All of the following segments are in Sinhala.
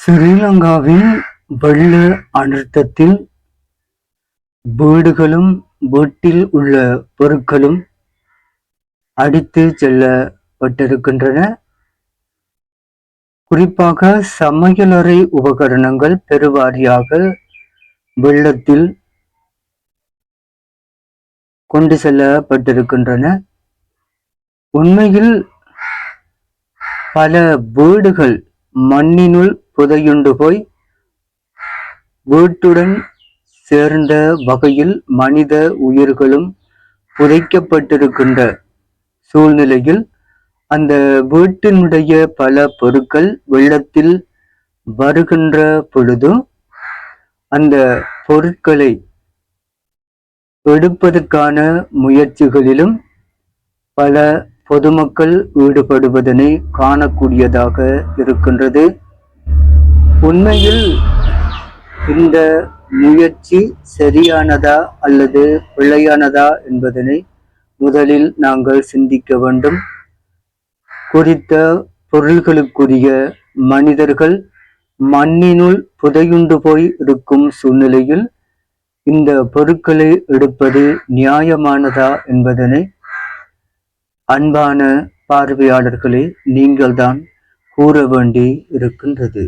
ஸ்ரீலங்காவின் வெள்ள அனர்த்தத்தில் வீடுகளும் வீட்டில் உள்ள பொருட்களும் அடித்து செல்லப்பட்டிருக்கின்றன. குறிப்பாக சமையலறை உபகரணங்கள் பெருவாரியாக வெள்ளத்தில் கொண்டு செல்லப்பட்டிருக்கின்றன. உண்மையில் பல வீடுகள் மண்ணினுள் புதையுண்டு போய் வீட்டுடன் சேர்ந்த வகையில் மனித உயிர்களும் புதைக்கப்பட்டிருக்கின்ற சூழ்நிலையில் அந்த வீட்டினுடைய பல பொருட்கள் வெள்ளத்தில் வருகின்ற பொழுது அந்த பொருட்களை எடுப்பதற்கான முயற்சிகளிலும் பல பொதுமக்கள் ஈடுபடுவதனை காணக்கூடியதாக இருக்கின்றது. உண்மையில் இந்த முயற்சி சரியானதா அல்லது பிழையானதா என்பதனை முதலில் நாங்கள் சிந்திக்க வேண்டும். குறித்த பொருள்களுக்குரிய மனிதர்கள் மண்ணினுள் புதையுண்டு போய் இருக்கும் சூழ்நிலையில் இந்த பொருட்களை எடுப்பது நியாயமானதா என்பதனை அன்பான பார்வையாளர்களே நீங்கள்தான் கூற வேண்டி இருக்கின்றது.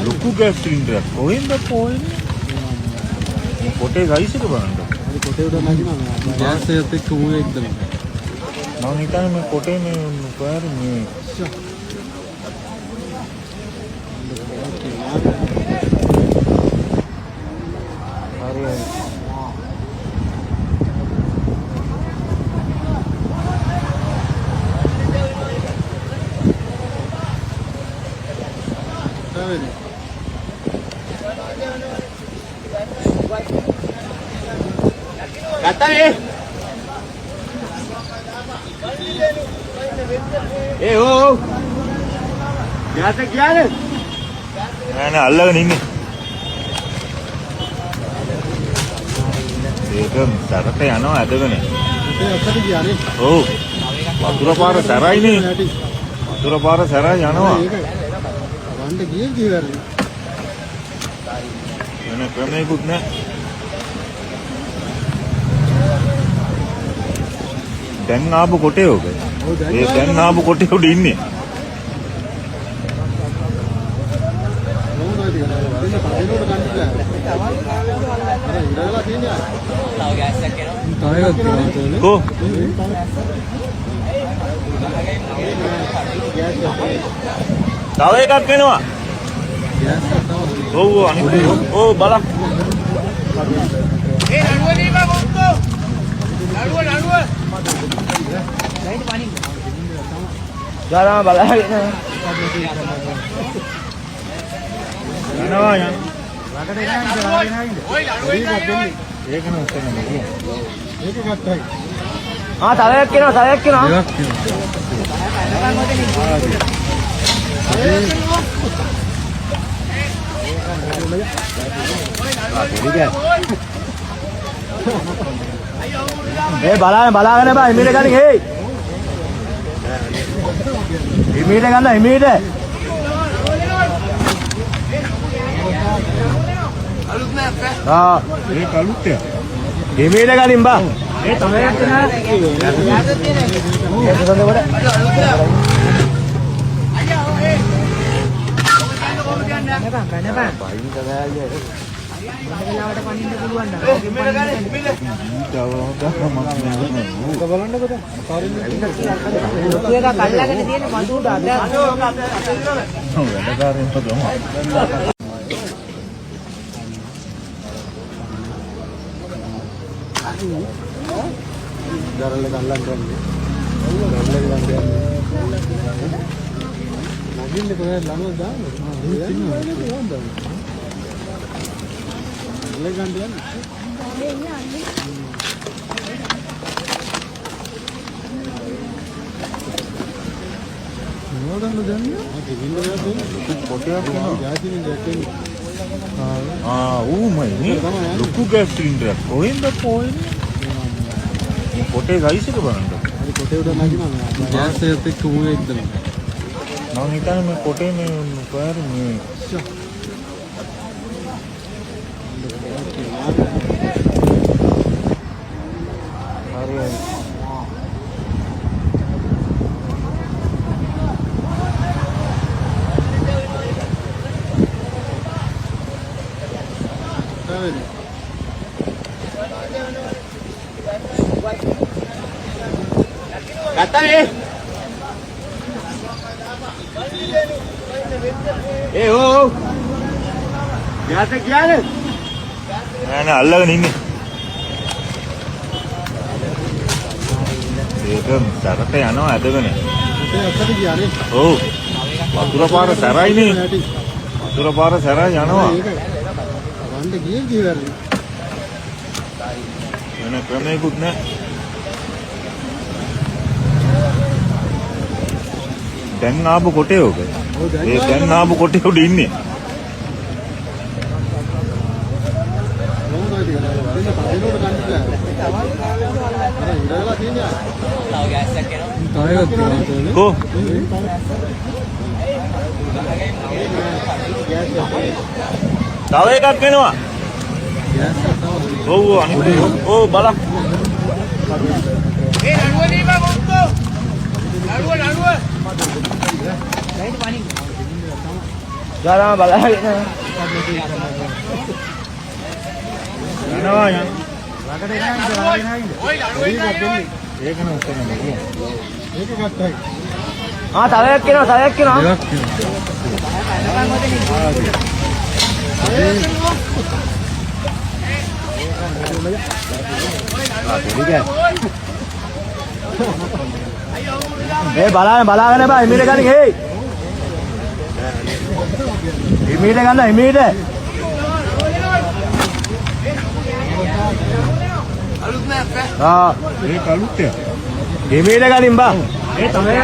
ලොකු ගෑස් සිලින්ඩරයක් කොහෙන්ද පොන්නේ? කොටේ ගයිස් එක බලන්න. කොටේ උඩ නැගිනවා. ගෑස් එකත් එක්ක ඌ එක්දම. මම හිතන්නේ මේ කොටේ මේ කොහරි මේ අල්ලගෙන ඉන්නේ. ඒක සරට යනවා ඇදගෙන. ඔව්. වතුර පාර සැරයිනේ. වතුර පාර සැරයි යනවා. වණ්ඩ ගියේ කීවද? වෙන ක්‍රමයක්වත් නැහැ. දැන් ආපු කොටේ ඔක. ඒ දැන් ආපු කොටේ උඩ ඉන්නේ. කො තව එකක් වෙනවා. ඔව් අනිත් ඔව් බලන්න. ඒ නඩුව දීපා කොක්කෝ. නඩුව. ලයිට් පානි. ගාලා බලගෙන. යනවා යන. ළඟට එනවා. ඔය නඩුව. ඒක නෝ උස්සන්නේ නේ. ඒක ගත්තයි. තව එකක් එනවා. එකක් එනවා. බලාගෙන බා හිමීට ගන්න හේ. හිමීට ගන්න හිමීට. අලුත් නෑ අප්පා. ඒක අලුත් ය. හිමීට ගනින් බා. ඒ තමයි යන්නේ. ඒක සඳ කොට. අයියා ඔය. කනපා. පයින් තමයි වෙලාවට පනින්න පුළුවන් නේද? හිමීට ගන්න හිමීට. බලන්නකො දැන්. ලොකු එකක් අල්ලගෙන තියෙන මදුවට අද. වැඩකාරයන්ට ගම. දරල ගල්ලන් ගන්නේ. ගල්ලේ ගන්නේ. නගින්න කොහෙද ළමයි දාන්නේ? ගල්ලේ ගන්නේ. මොනවද දන්නේ? පොටයක් වෙනවා. ජාතිනේ දැක්කේ. ඌමයි නේ. ලොකු ගෑස් සිලින්ඩරයක්. කොහෙන්ද පොන්නේ? මේ පොටේ ගයිස් එක බලන්න. හරි පොටේ උඩ නැගිනවා. ගෑස් එකත් එක්ක ඌ එක්දම. මම හිතන්නේ මේ පොටේ මේ කොහරි මේ Kata ni. Oh. Biasa kian. නෑ අල්ලගෙන ඉන්නේ. ඒක සරට යනවා ඇදගෙන. Apa dia ni? ඔව්. වතුර පාර සැරයිනේ. වතුර පාර සැරයි යනවා. Anda kian kian. වෙන ක්‍රමයකුත් නෑ. දැන් ආපු කොටේ ඔක. ඒ දැන් ආපු කොටේ උඩ ඉන්නේ. කො? තව එකක් එනවා. ඔව් අනිත් ඔව් බලන්න. Jangan balai. යනවා යන. ඒක නෝ තමයි. ඒක ගත්තයි. තවයක් කියනවා තවයක් කියනවා. බලාගෙන බා එමෙට ගන්න හේ. එමෙට ගන්න එමෙට. අලුත් නෑ. ඒක අලුත් ය. එමෙට ගනින් බා. ඒ තමයි